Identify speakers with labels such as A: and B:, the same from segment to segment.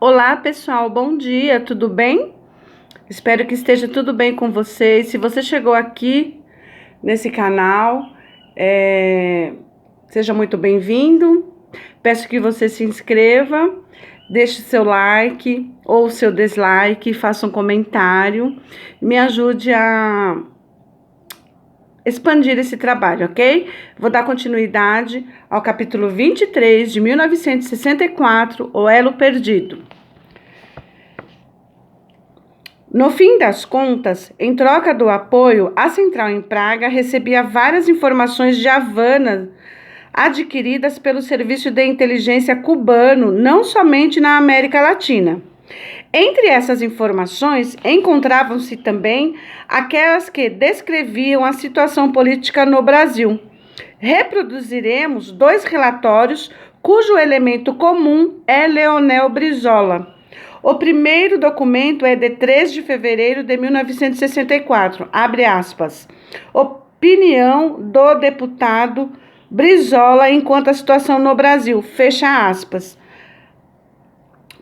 A: Olá, pessoal, bom dia, tudo bem? Espero que esteja tudo bem com vocês. Se você chegou aqui nesse canal, seja muito bem-vindo. Peço que você se inscreva, deixe seu like ou seu dislike, faça um comentário, me ajude a expandir esse trabalho, ok? Vou dar continuidade ao capítulo 23 de 1964, O Elo Perdido. No fim das contas, em troca do apoio, a central em Praga recebia várias informações de Havana adquiridas pelo Serviço de Inteligência cubano, não somente na América Latina. Entre essas informações, encontravam-se também aquelas que descreviam a situação política no Brasil. Reproduziremos dois relatórios cujo elemento comum é Leonel Brizola. O primeiro documento é de 3 de fevereiro de 1964, abre aspas. Opinião do deputado Brizola enquanto a situação no Brasil, fecha aspas.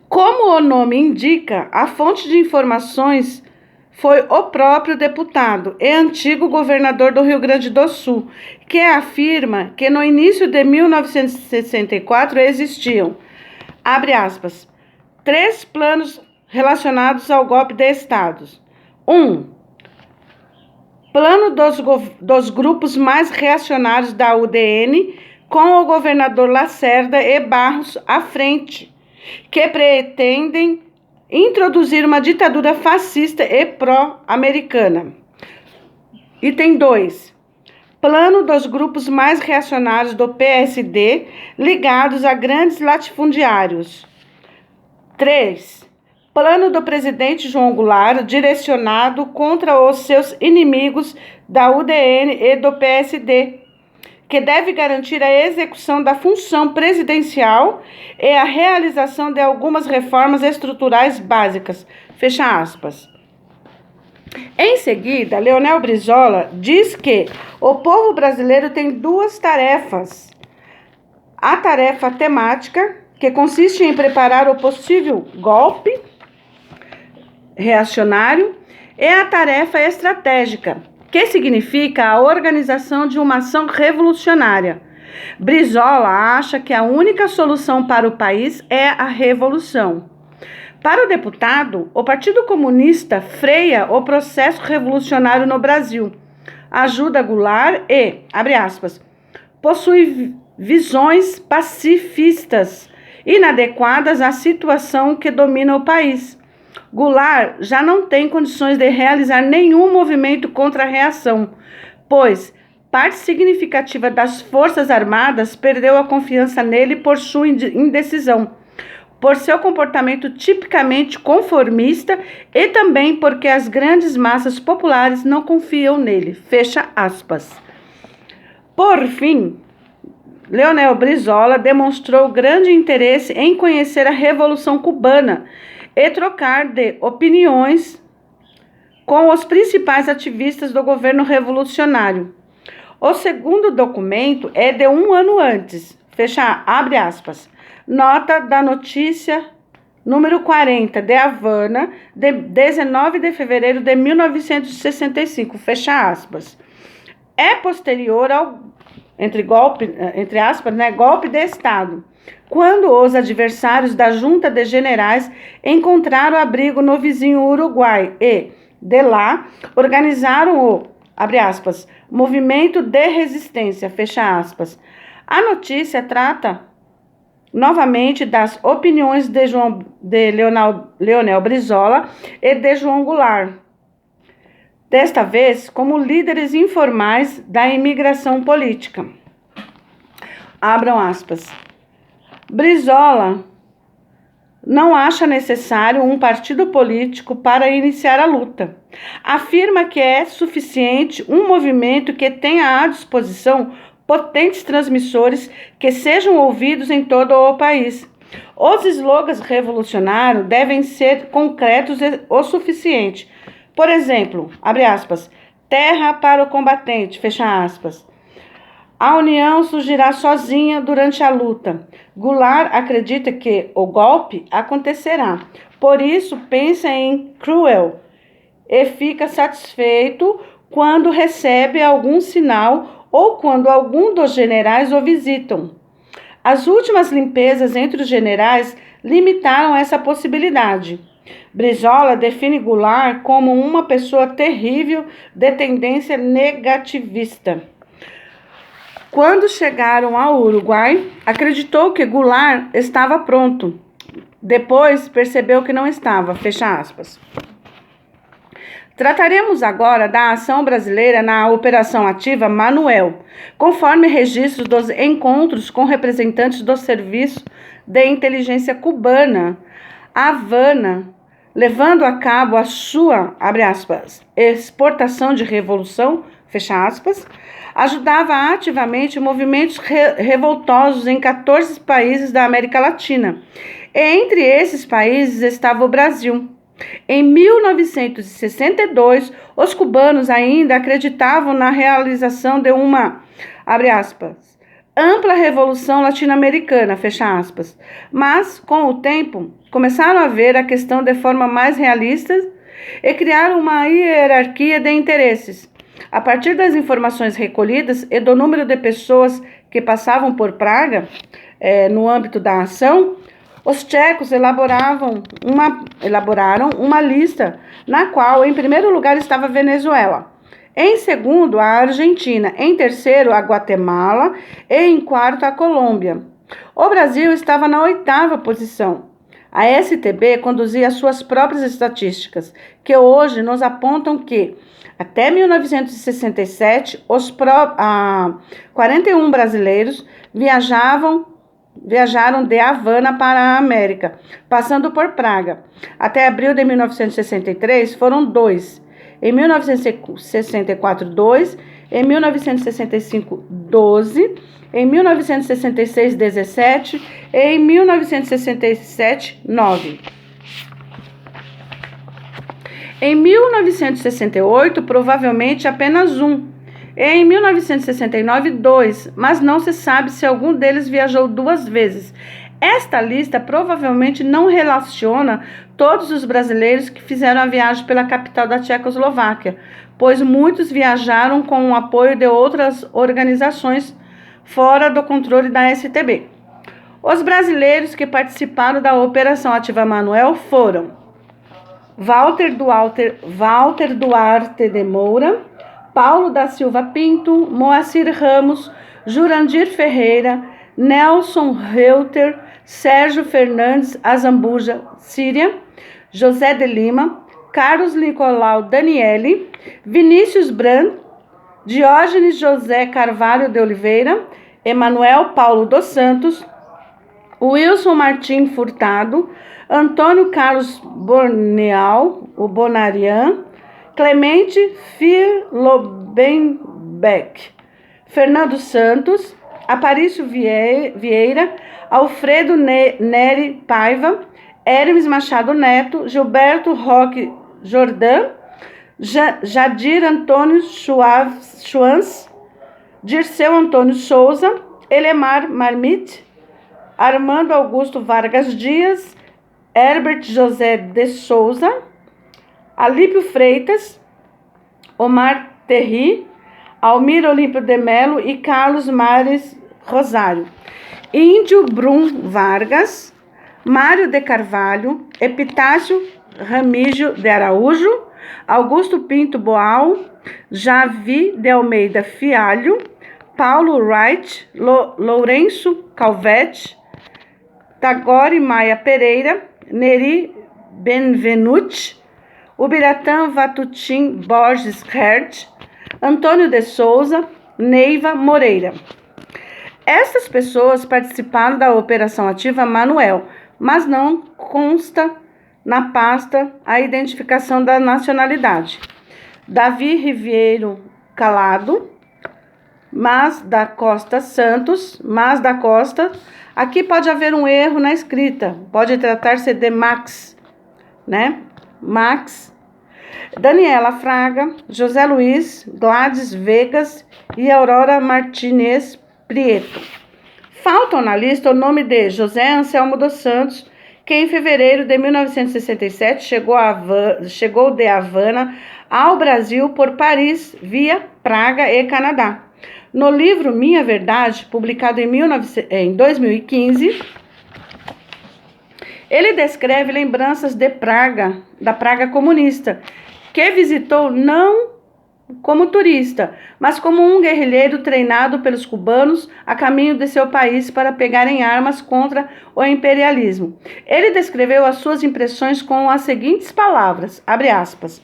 A: Como o nome indica, a fonte de informações foi o próprio deputado e antigo governador do Rio Grande do Sul, que afirma que no início de 1964 existiam, abre aspas, 3 planos relacionados ao golpe de Estado. 1. Plano dos grupos mais reacionários da UDN, com o governador Lacerda e Barros à frente, que pretendem introduzir uma ditadura fascista e pró-americana. Item 2. Plano dos grupos mais reacionários do PSD, ligados a grandes latifundiários. 3. Plano do presidente João Goulart, direcionado contra os seus inimigos da UDN e do PSD, que deve garantir a execução da função presidencial e a realização de algumas reformas estruturais básicas. Fecha aspas. Em seguida, Leonel Brizola diz que o povo brasileiro tem 2 tarefas. A tarefa temática, que consiste em preparar o possível golpe reacionário, e a tarefa estratégica, que significa a organização de uma ação revolucionária. Brizola acha que a única solução para o país é a revolução. Para o deputado, o Partido Comunista freia o processo revolucionário no Brasil, ajuda Goulart e, abre aspas, possui visões pacifistas inadequadas à situação que domina o país. Goulart já não tem condições de realizar nenhum movimento contra a reação, pois parte significativa das Forças Armadas perdeu a confiança nele por sua indecisão, por seu comportamento tipicamente conformista e também porque as grandes massas populares não confiam nele. Fecha aspas. Por fim, Leonel Brizola demonstrou grande interesse em conhecer a Revolução Cubana e trocar de opiniões com os principais ativistas do governo revolucionário. O segundo documento é de 1 ano antes, abre aspas, nota da notícia número 40 de Havana, de 19 de fevereiro de 1965, fecha aspas. É posterior ao golpe de Estado, quando os adversários da Junta de Generais encontraram abrigo no vizinho Uruguai e, de lá, organizaram o, abre aspas, movimento de resistência, fecha aspas. A notícia trata novamente das opiniões de Leonel Brizola e de João Goulart, desta vez como líderes informais da imigração política. Abram aspas. Brizola não acha necessário um partido político para iniciar a luta. Afirma que é suficiente um movimento que tenha à disposição potentes transmissores que sejam ouvidos em todo o país. Os slogans revolucionários devem ser concretos o suficiente. Por exemplo, abre aspas, terra para o combatente, fecha aspas. A união surgirá sozinha durante a luta. Goulart acredita que o golpe acontecerá. Por isso, pensa em Cruel e fica satisfeito quando recebe algum sinal ou quando algum dos generais o visitam. As últimas limpezas entre os generais limitaram essa possibilidade. Brizola define Goulart como uma pessoa terrível de tendência negativista. Quando chegaram ao Uruguai, acreditou que Goulart estava pronto. Depois percebeu que não estava. Fecha aspas. Trataremos agora da ação brasileira na Operação Ativa Manuel, conforme registros dos encontros com representantes do Serviço de Inteligência Cubana, Havana, levando a cabo a sua, abre aspas, exportação de revolução, fecha aspas, ajudava ativamente movimentos revoltosos em 14 países da América Latina. E entre esses países estava o Brasil. Em 1962, os cubanos ainda acreditavam na realização de uma, abre aspas, ampla revolução latino-americana, fecha aspas. Mas, com o tempo, começaram a ver a questão de forma mais realista e criaram uma hierarquia de interesses. A partir das informações recolhidas e do número de pessoas que passavam por Praga, no âmbito da ação, os tchecos elaboraram uma lista na qual, em primeiro lugar, estava a Venezuela, em segundo, a Argentina, em terceiro, a Guatemala e em quarto, a Colômbia. O Brasil estava na 8ª posição. A STB conduzia suas próprias estatísticas, que hoje nos apontam que, até 1967, 41 brasileiros viajaram de Havana para a América, passando por Praga. Até abril de 1963, foram 2. Em 1964, 2. Em 1965, 12. Em 1966, 17. E em 1967, 9. Em 1968, provavelmente apenas 1. Em 1969, 2, mas não se sabe se algum deles viajou 2 vezes. Esta lista provavelmente não relaciona todos os brasileiros que fizeram a viagem pela capital da Tchecoslováquia, pois muitos viajaram com o apoio de outras organizações fora do controle da STB. Os brasileiros que participaram da Operação Ativa Manuel foram Walter Duarte de Moura, Paulo da Silva Pinto, Moacir Ramos, Jurandir Ferreira, Nelson Reuter, Sérgio Fernandes Azambuja Síria, José de Lima, Carlos Nicolau Daniele, Vinícius Brand, Diógenes José Carvalho de Oliveira, Emanuel Paulo dos Santos, Wilson Martim Furtado, Antônio Carlos Borneal, o Bonarian, Clemente Filobenbeck, Fernando Santos, Aparício Vieira, Alfredo Neri Paiva, Hermes Machado Neto, Gilberto Roque Jordan, Jadir Antônio Schwanz, Dirceu Antônio Souza, Elemar Marmite, Armando Augusto Vargas Dias, Herbert José de Souza, Alípio Freitas, Omar Terry, Almir Olímpio de Melo e Carlos Mares Rosário, Índio Brum Vargas, Mário de Carvalho, Epitácio Ramígio de Araújo, Augusto Pinto Boal, Javi de Almeida Fialho, Paulo Wright, Lourenço Calvete, Tagore Maia Pereira, Neri Benvenuti, Ubiratã Vatutim Borges Hert, Antônio de Souza, Neiva Moreira. Essas pessoas participaram da Operação Ativa Manuel, mas não consta na pasta a identificação da nacionalidade. Davi Ribeiro Calado, Mas da Costa Santos, Mas da Costa. Aqui pode haver um erro na escrita, pode tratar-se de Max, né? Max. Daniela Fraga, José Luiz, Gladys Vegas e Aurora Martinez Prieto. Faltam na lista o nome de José Anselmo dos Santos, que em fevereiro de 1967 chegou de Havana ao Brasil por Paris, via Praga e Canadá. No livro Minha Verdade, publicado em 2015, ele descreve lembranças de Praga, da Praga comunista, que visitou não como turista, mas como um guerrilheiro treinado pelos cubanos a caminho de seu país para pegarem armas contra o imperialismo. Ele descreveu as suas impressões com as seguintes palavras, abre aspas: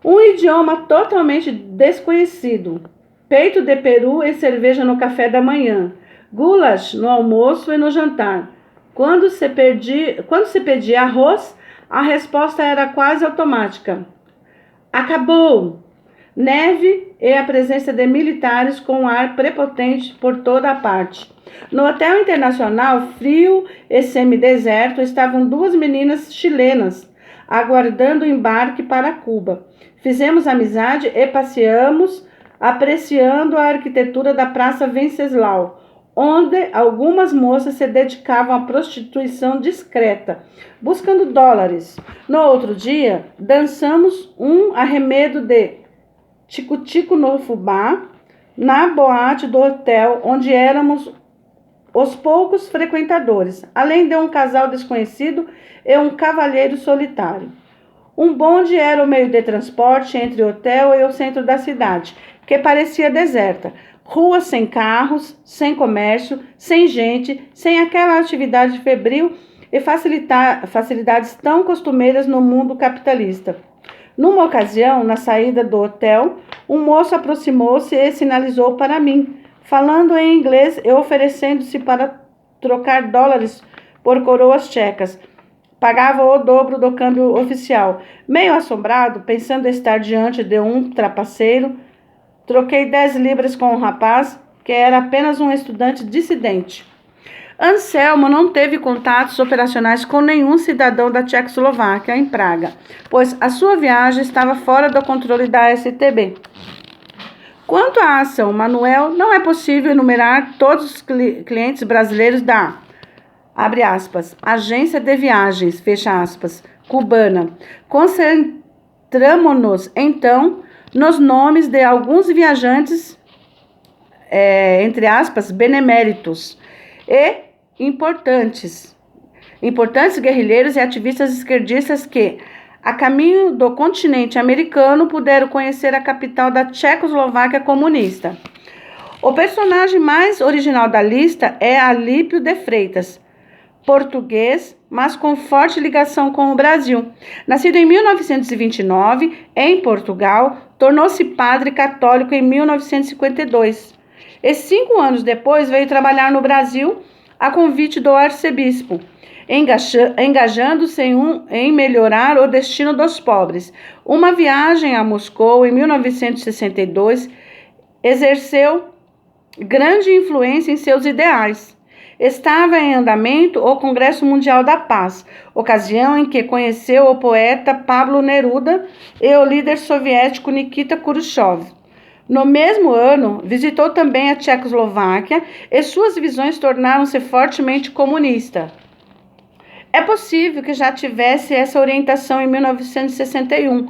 A: um idioma totalmente desconhecido, peito de peru e cerveja no café da manhã, goulash no almoço e no jantar. Quando se pedia arroz, a resposta era quase automática: acabou! Neve e a presença de militares com ar prepotente por toda a parte. No Hotel Internacional, frio e semideserto, estavam duas meninas chilenas, aguardando o embarque para Cuba. Fizemos amizade e passeamos, apreciando a arquitetura da Praça Venceslau, onde algumas moças se dedicavam à prostituição discreta, buscando dólares. No outro dia, dançamos um arremedo de tico-tico no fubá, na boate do hotel, onde éramos os poucos frequentadores, além de um casal desconhecido e um cavalheiro solitário. Um bonde era o meio de transporte entre o hotel e o centro da cidade, que parecia deserta. Ruas sem carros, sem comércio, sem gente, sem aquela atividade febril e facilidades tão costumeiras no mundo capitalista. Numa ocasião, na saída do hotel, um moço aproximou-se e sinalizou para mim, falando em inglês e oferecendo-se para trocar dólares por coroas tchecas. Pagava o dobro do câmbio oficial. Meio assombrado, pensando estar diante de um trapaceiro, troquei 10 libras com o rapaz, que era apenas um estudante dissidente. Anselmo não teve contatos operacionais com nenhum cidadão da Tchecoslováquia em Praga, pois a sua viagem estava fora do controle da STB. Quanto à ação Manuel, não é possível enumerar todos os clientes brasileiros da, abre aspas, agência de viagens, fecha aspas, cubana. Concentramo-nos, então, nos nomes de alguns viajantes, entre aspas, beneméritos e importantes guerrilheiros e ativistas esquerdistas que, a caminho do continente americano, puderam conhecer a capital da Tchecoslováquia comunista. O personagem mais original da lista é Alípio de Freitas, português, mas com forte ligação com o Brasil. Nascido em 1929, em Portugal, tornou-se padre católico em 1952. E 5 anos depois veio trabalhar no Brasil a convite do arcebispo, engajando-se em melhorar o destino dos pobres. Uma viagem a Moscou em 1962 exerceu grande influência em seus ideais. Estava em andamento o Congresso Mundial da Paz, ocasião em que conheceu o poeta Pablo Neruda e o líder soviético Nikita Khrushchev. No mesmo ano, visitou também a Tchecoslováquia e suas visões tornaram-se fortemente comunistas. É possível que já tivesse essa orientação em 1961,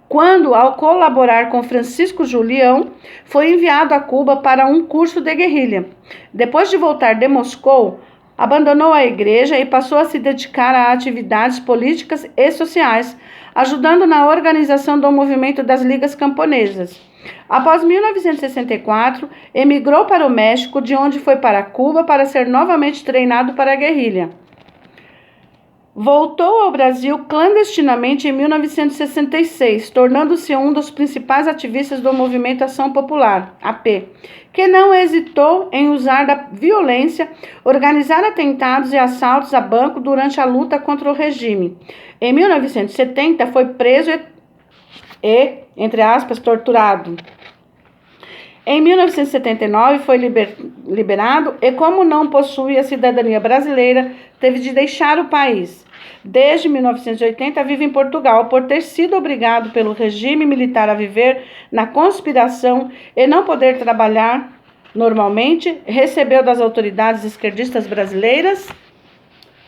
A: quando, ao colaborar com Francisco Julião, foi enviado a Cuba para um curso de guerrilha. Depois de voltar de Moscou, abandonou a igreja e passou a se dedicar a atividades políticas e sociais, ajudando na organização do movimento das Ligas Camponesas. Após 1964, emigrou para o México, de onde foi para Cuba para ser novamente treinado para a guerrilha. Voltou ao Brasil clandestinamente em 1966, tornando-se um dos principais ativistas do Movimento Ação Popular, AP, que não hesitou em usar da violência, organizar atentados e assaltos a banco durante a luta contra o regime. Em 1970, foi preso e entre aspas, torturado. Em 1979, foi liberado e, como não possuía cidadania brasileira, teve de deixar o país. Desde 1980 vive em Portugal, por ter sido obrigado pelo regime militar a viver na conspiração e não poder trabalhar normalmente, recebeu das autoridades esquerdistas brasileiras,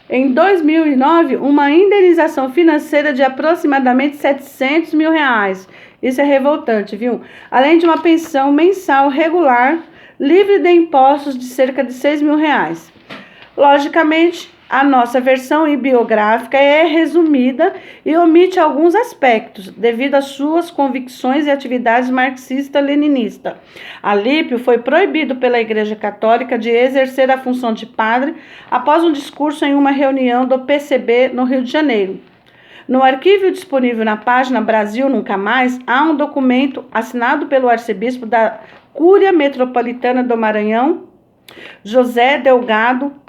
A: em 2009, uma indenização financeira de aproximadamente R$ 700 mil. Isso é revoltante, viu? Além de uma pensão mensal regular, livre de impostos de cerca de R$ 6 mil. Logicamente, a nossa versão biográfica é resumida e omite alguns aspectos, devido às suas convicções e atividades marxista-leninista. Alípio foi proibido pela Igreja Católica de exercer a função de padre após um discurso em uma reunião do PCB no Rio de Janeiro. No arquivo disponível na página Brasil Nunca Mais, há um documento assinado pelo arcebispo da Cúria Metropolitana do Maranhão, José Delgado,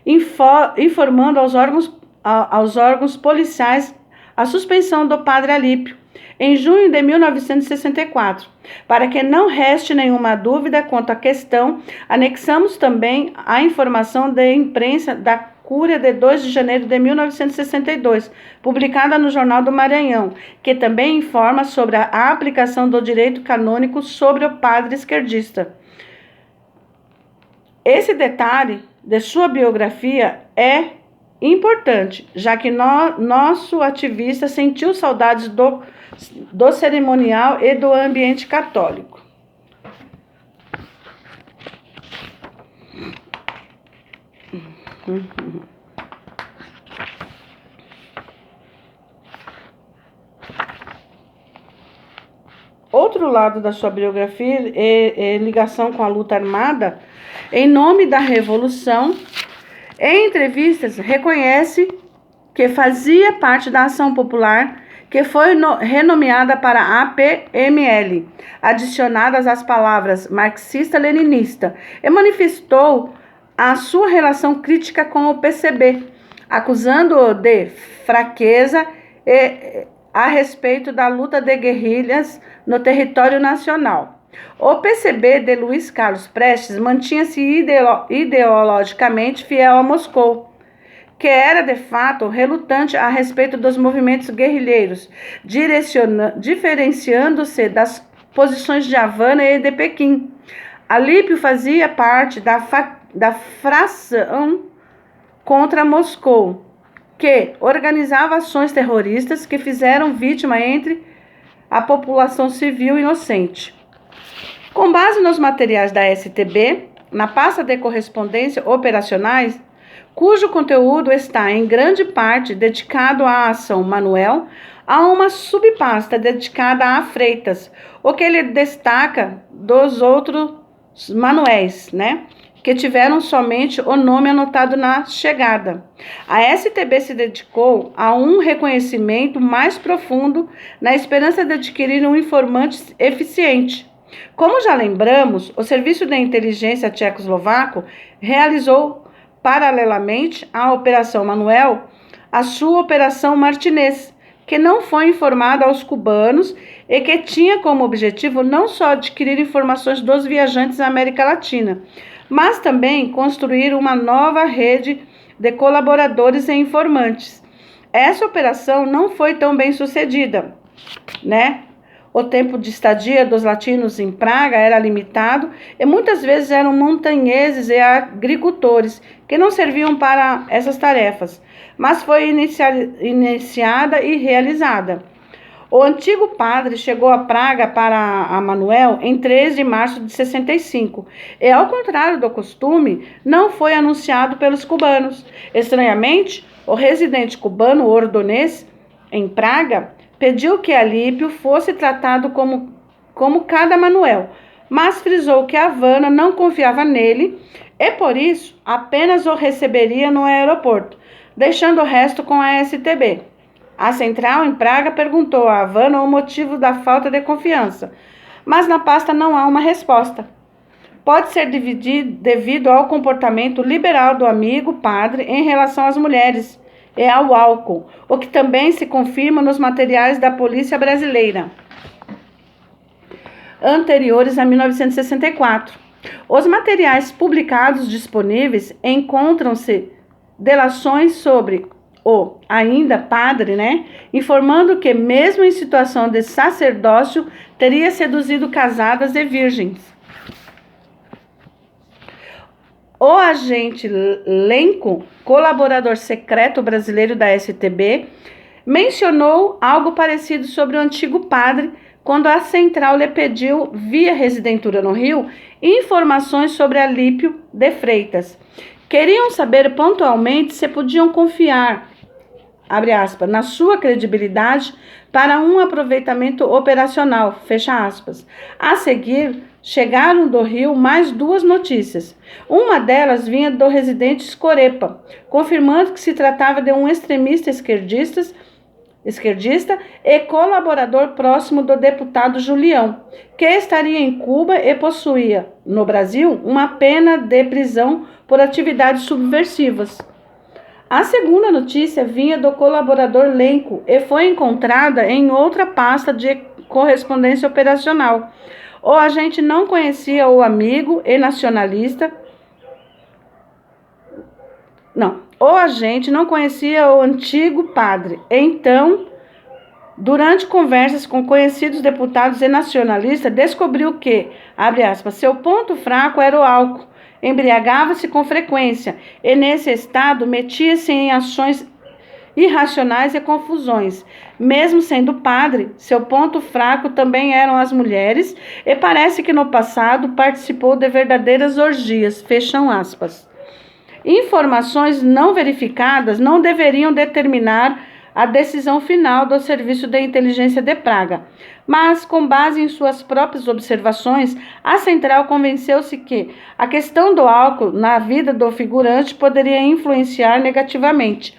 A: informando aos órgãos policiais a suspensão do padre Alípio, em junho de 1964. Para que não reste nenhuma dúvida quanto à questão, anexamos também a informação da imprensa da Cúria de 2 de janeiro de 1962, publicada no Jornal do Maranhão, que também informa sobre a aplicação do direito canônico sobre o padre esquerdista. Esse detalhe de sua biografia é importante, já que nosso ativista sentiu saudades do cerimonial e do ambiente católico. Outro lado da sua biografia é ligação com a luta armada em nome da Revolução. Em entrevistas, reconhece que fazia parte da Ação Popular, que foi renomeada para APML, adicionadas as palavras marxista-leninista, e manifestou a sua relação crítica com o PCB, acusando-o de fraqueza a respeito da luta de guerrilhas no território nacional. O PCB de Luiz Carlos Prestes mantinha-se ideologicamente fiel a Moscou, que era de fato relutante a respeito dos movimentos guerrilheiros, diferenciando-se das posições de Havana e de Pequim. Alípio fazia parte da fração contra Moscou, que organizava ações terroristas que fizeram vítima entre a população civil inocente. Com base nos materiais da STB, na pasta de correspondência operacionais, cujo conteúdo está em grande parte dedicado à ação Manuel, há uma subpasta dedicada a Freitas, o que ele destaca dos outros Manuéis, que tiveram somente o nome anotado na chegada. A STB se dedicou a um reconhecimento mais profundo na esperança de adquirir um informante eficiente. Como já lembramos, o Serviço de Inteligência Tchecoslovaco realizou, paralelamente à Operação Manuel, a sua Operação Martinez, que não foi informada aos cubanos e que tinha como objetivo não só adquirir informações dos viajantes à América Latina, mas também construir uma nova rede de colaboradores e informantes. Essa operação não foi tão bem sucedida, O tempo de estadia dos latinos em Praga era limitado e muitas vezes eram montanheses e agricultores que não serviam para essas tarefas, mas foi iniciada e realizada. O antigo padre chegou a Praga para a Manuel em 3 de março de 65 e, ao contrário do costume, não foi anunciado pelos cubanos. Estranhamente, o residente cubano Ordonez, em Praga, pediu que Alípio fosse tratado como cada Manuel, mas frisou que Havana não confiava nele e, por isso, apenas o receberia no aeroporto, deixando o resto com a STB. A central em Praga perguntou a Havana o motivo da falta de confiança, mas na pasta não há uma resposta. Pode ser devido ao comportamento liberal do amigo padre em relação às mulheres e ao álcool, o que também se confirma nos materiais da polícia brasileira, anteriores a 1964. Os materiais publicados disponíveis encontram-se delações sobre o ainda padre, né, informando que, mesmo em situação de sacerdócio, teria seduzido casadas e virgens. O agente Lenco, colaborador secreto brasileiro da STB, mencionou algo parecido sobre o antigo padre quando a central lhe pediu, via Residentura no Rio, informações sobre Alípio de Freitas. Queriam saber pontualmente se podiam confiar, abre aspas, na sua credibilidade para um aproveitamento operacional, fecha aspas. A seguir, chegaram do Rio mais duas notícias. Uma delas vinha do residente Scorepa, confirmando que se tratava de um extremista esquerdista e colaborador próximo do deputado Julião, que estaria em Cuba e possuía, no Brasil, uma pena de prisão por atividades subversivas. A segunda notícia vinha do colaborador Lenco e foi encontrada em outra pasta de correspondência operacional. O agente não conhecia o amigo e nacionalista. O agente não conhecia o antigo padre. Então, durante conversas com conhecidos deputados e nacionalistas, descobriu que, abre aspas, seu ponto fraco era o álcool. Embriagava-se com frequência e, nesse estado, metia-se em ações irracionais e confusões. Mesmo sendo padre, seu ponto fraco também eram as mulheres e parece que no passado participou de verdadeiras orgias. Fecham aspas. Informações não verificadas não deveriam determinar a decisão final do Serviço de Inteligência de Praga, mas, com base em suas próprias observações, a central convenceu-se que a questão do álcool na vida do figurante poderia influenciar negativamente.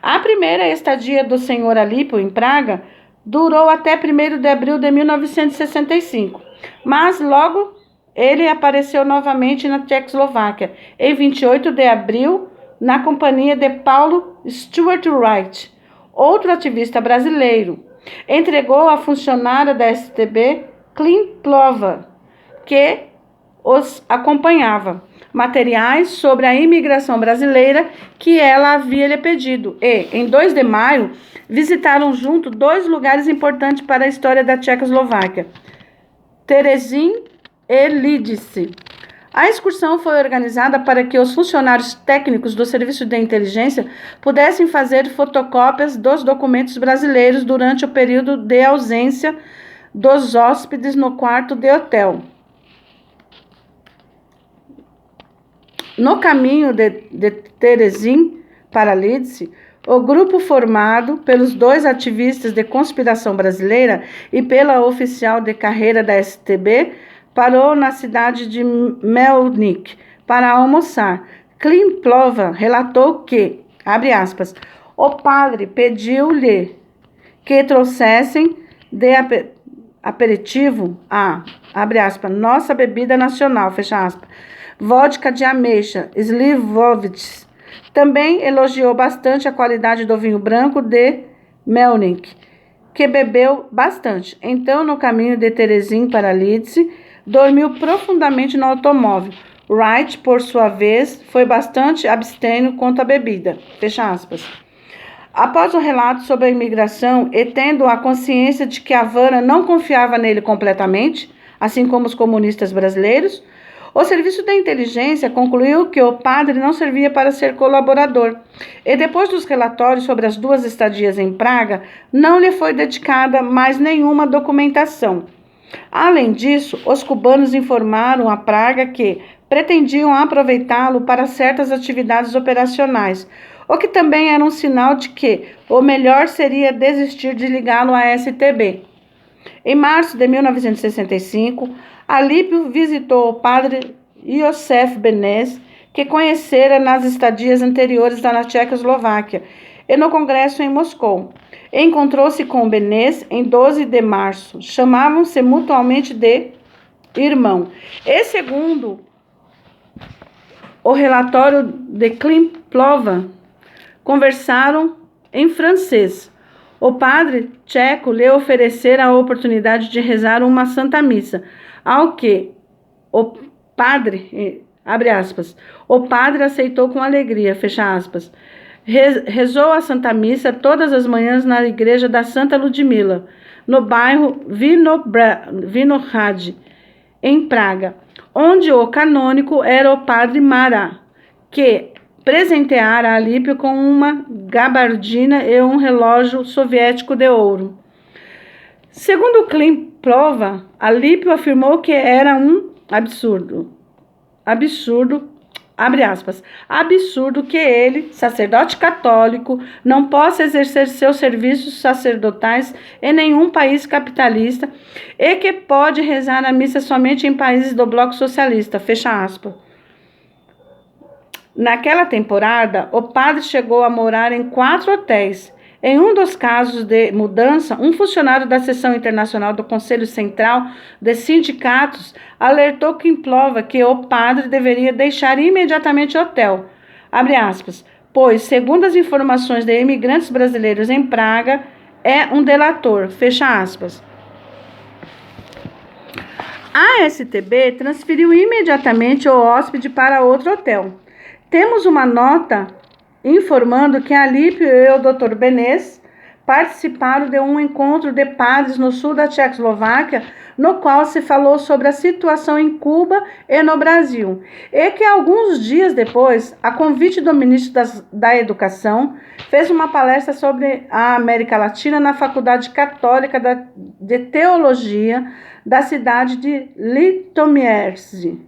A: A primeira estadia do senhor Alípio em Praga durou até 1º de abril de 1965, mas logo ele apareceu novamente na Tchecoslováquia, em 28 de abril, na companhia de Paulo Stuart Wright, outro ativista brasileiro. Entregou à funcionária da STB, Klimplova, que os acompanhava, materiais sobre a imigração brasileira que ela havia lhe pedido. E, em 2 de maio, visitaram junto 2 lugares importantes para a história da Tchecoslováquia, Terezín e Lidice. A excursão foi organizada para que os funcionários técnicos do Serviço de Inteligência pudessem fazer fotocópias dos documentos brasileiros durante o período de ausência dos hóspedes no quarto de hotel. No caminho de Terezín para Lidice, o grupo formado pelos 2 ativistas de conspiração brasileira e pela oficial de carreira da STB parou na cidade de Melnik para almoçar. Klimplova relatou que, abre aspas, o padre pediu-lhe que trouxessem de aperitivo abre aspas, nossa bebida nacional, fecha aspas, vodka de ameixa, Slivovitz. Também elogiou bastante a qualidade do vinho branco de Melnik, que bebeu bastante. Então, no caminho de Terezín para Lidice, dormiu profundamente no automóvel. Wright, por sua vez, foi bastante abstêmio quanto à bebida. Fecha aspas. Após o relato sobre a imigração e tendo a consciência de que Havana não confiava nele completamente, assim como os comunistas brasileiros, o Serviço de Inteligência concluiu que o padre não servia para ser colaborador. E depois dos relatórios sobre as 2 estadias em Praga, não lhe foi dedicada mais nenhuma documentação. Além disso, os cubanos informaram a Praga que pretendiam aproveitá-lo para certas atividades operacionais, o que também era um sinal de que o melhor seria desistir de ligá-lo à STB. Em março de 1965, Alípio visitou o padre Iosef Beneš, que conhecera nas estadias anteriores na Tchecoslováquia, e no congresso em Moscou. Encontrou-se com Beneš em 12 de março. Chamavam-se mutuamente de irmão. E segundo o relatório de Klimplova, conversaram em francês. O padre tcheco lhe oferecera a oportunidade de rezar uma santa missa, ao que o padre, abre aspas, o padre aceitou com alegria, fecha aspas, Rezou a Santa Missa todas as manhãs na igreja da Santa Ludmila, no bairro Vinohrad, em Praga, onde o canônico era o padre Mará, que presenteara Alípio com uma gabardina e um relógio soviético de ouro. Segundo Klimplova, Alípio afirmou que era um absurdo, abre aspas, absurdo que ele, sacerdote católico, não possa exercer seus serviços sacerdotais em nenhum país capitalista e que pode rezar a missa somente em países do bloco socialista, fecha aspas. Naquela temporada, o padre chegou a morar em 4 hotéis. Em um dos casos de mudança, um funcionário da seção internacional do Conselho Central de Sindicatos alertou Klimplova que o padre deveria deixar imediatamente o hotel, abre aspas, pois, segundo as informações de imigrantes brasileiros em Praga, é um delator, fecha aspas. A STB transferiu imediatamente o hóspede para outro hotel. Temos uma nota informando que Alípio e o Dr. Benez participaram de um encontro de padres no sul da Tchecoslováquia, no qual se falou sobre a situação em Cuba e no Brasil, e que alguns dias depois, a convite do ministro da Educação, fez uma palestra sobre a América Latina na Faculdade Católica de Teologia da cidade de Litomiersk.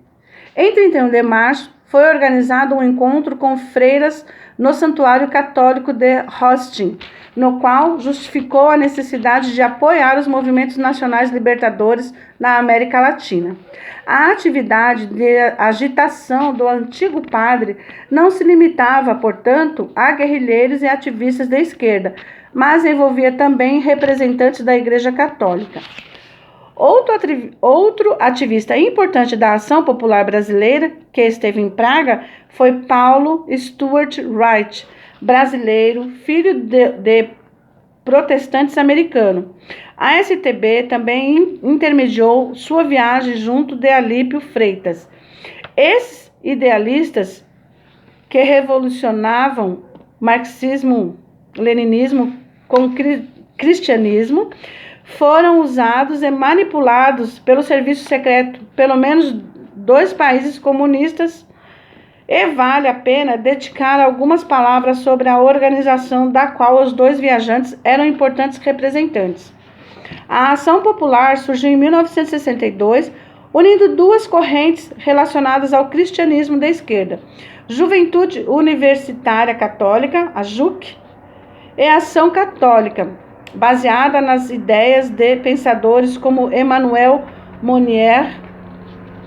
A: Em 31 de março, foi organizado um encontro com freiras no Santuário Católico de Hostin, no qual justificou a necessidade de apoiar os movimentos nacionais libertadores na América Latina. A atividade de agitação do antigo padre não se limitava, portanto, a guerrilheiros e ativistas da esquerda, mas envolvia também representantes da Igreja Católica. Outro ativista importante da Ação Popular Brasileira, que esteve em Praga, foi Paulo Stuart Wright, brasileiro, filho de protestantes americanos. A STB também intermediou sua viagem junto de Alípio Freitas. Esses idealistas que revolucionavam marxismo, leninismo com cristianismo foram usados e manipulados pelo serviço secreto, pelo menos 2 países comunistas, e vale a pena dedicar algumas palavras sobre a organização da qual os 2 viajantes eram importantes representantes. A Ação Popular surgiu em 1962, unindo 2 correntes relacionadas ao cristianismo da esquerda, Juventude Universitária Católica, a JUC, e Ação Católica, baseada nas ideias de pensadores como Emmanuel Mounier,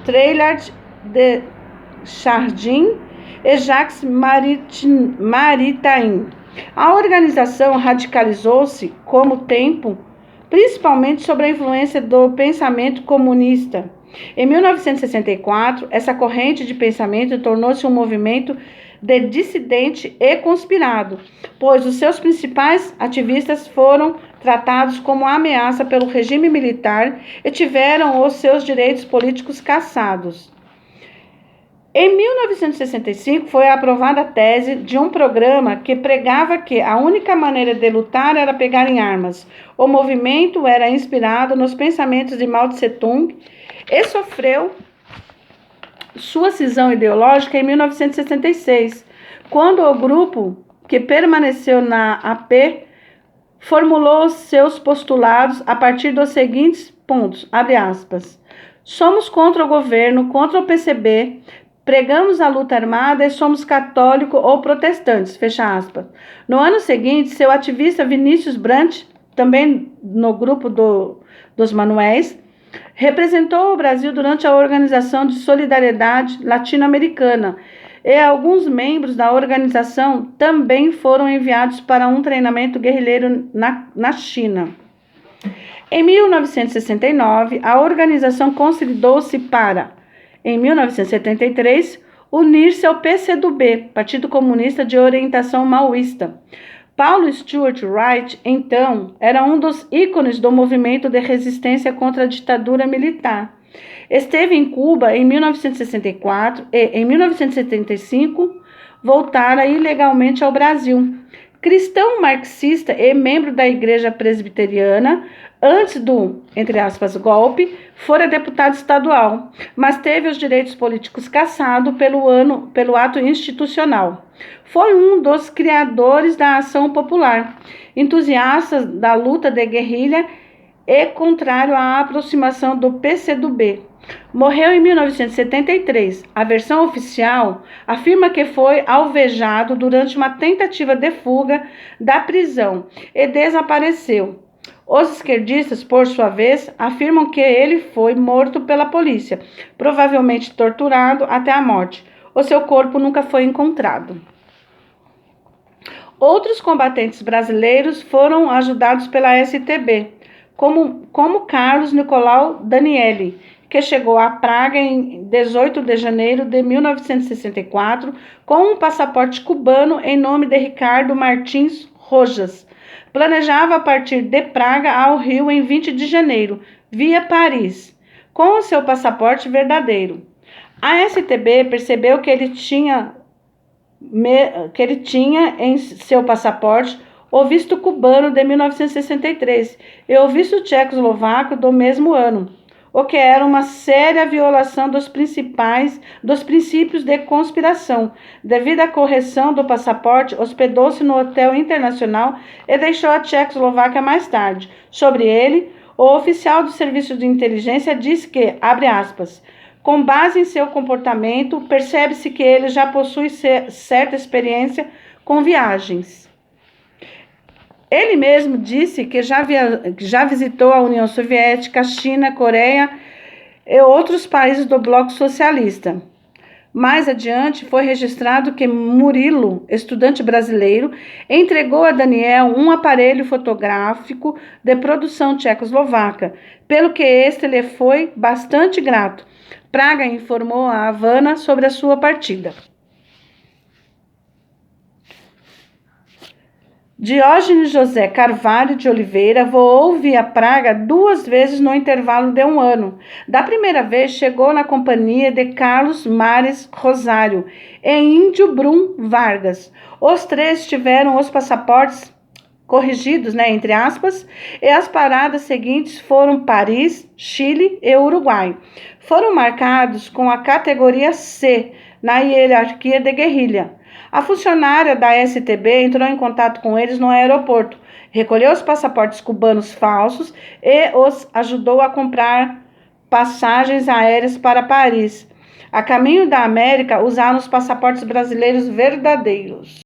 A: Teilhard de Chardin e Jacques Maritain. A organização radicalizou-se com o tempo, principalmente sob a influência do pensamento comunista. Em 1964, essa corrente de pensamento tornou-se um movimento de dissidente e conspirado, pois os seus principais ativistas foram tratados como ameaça pelo regime militar e tiveram os seus direitos políticos cassados. Em 1965, foi aprovada a tese de um programa que pregava que a única maneira de lutar era pegar em armas. O movimento era inspirado nos pensamentos de Mao Tse-tung e sofreu sua cisão ideológica em 1966, quando o grupo que permaneceu na AP formulou seus postulados a partir dos seguintes pontos, abre aspas, somos contra o governo, contra o PCB, pregamos a luta armada e somos católicos ou protestantes, fecha aspas. No ano seguinte, seu ativista Vinícius Brandt, também no grupo dos Manuéis, representou o Brasil durante a Organização de Solidariedade Latino-Americana e alguns membros da organização também foram enviados para um treinamento guerrilheiro na China. Em 1969, a organização consolidou-se para, em 1973, unir-se ao PCdoB, Partido Comunista de Orientação Maoísta. Paulo Stuart Wright, então, era um dos ícones do movimento de resistência contra a ditadura militar. Esteve em Cuba em 1964 e, em 1975, voltara ilegalmente ao Brasil. Cristão marxista e membro da Igreja Presbiteriana, antes do, entre aspas, golpe, fora deputado estadual, mas teve os direitos políticos cassados pelo ato institucional. Foi um dos criadores da Ação Popular, entusiasta da luta de guerrilha e contrário à aproximação do PCdoB. Morreu em 1973. A versão oficial afirma que foi alvejado durante uma tentativa de fuga da prisão e desapareceu. Os esquerdistas, por sua vez, afirmam que ele foi morto pela polícia, provavelmente torturado até a morte. O seu corpo nunca foi encontrado. Outros combatentes brasileiros foram ajudados pela STB, como Carlos Nicolau Danieli, que chegou a Praga em 18 de janeiro de 1964 com um passaporte cubano em nome de Ricardo Martins Rojas. Planejava partir de Praga ao Rio em 20 de janeiro, via Paris, com o seu passaporte verdadeiro. A STB percebeu que ele tinha em seu passaporte o visto cubano de 1963 e o visto tchecoslovaco do mesmo ano, o que era uma séria violação dos princípios de conspiração. Devido à correção do passaporte, hospedou-se no Hotel Internacional e deixou a Tchecoslováquia mais tarde. Sobre ele, o oficial do Serviço de Inteligência disse que, abre aspas, com base em seu comportamento, percebe-se que ele já possui certa experiência com viagens. Ele mesmo disse que já visitou a União Soviética, a China, a Coreia e outros países do bloco socialista. Mais adiante, foi registrado que Murilo, estudante brasileiro, entregou a Daniel um aparelho fotográfico de produção tchecoslovaca, pelo que este lhe foi bastante grato. Praga informou a Havana sobre a sua partida. Diógenes José Carvalho de Oliveira voou via Praga 2 vezes no intervalo de 1 ano. Da primeira vez, chegou na companhia de Carlos Mares Rosário e Índio Brum Vargas. Os 3 tiveram os passaportes corrigidos, entre aspas, e as paradas seguintes foram Paris, Chile e Uruguai. Foram marcados com a categoria C na hierarquia de guerrilha. A funcionária da STB entrou em contato com eles no aeroporto, recolheu os passaportes cubanos falsos e os ajudou a comprar passagens aéreas para Paris. A caminho da América, usaram os passaportes brasileiros verdadeiros.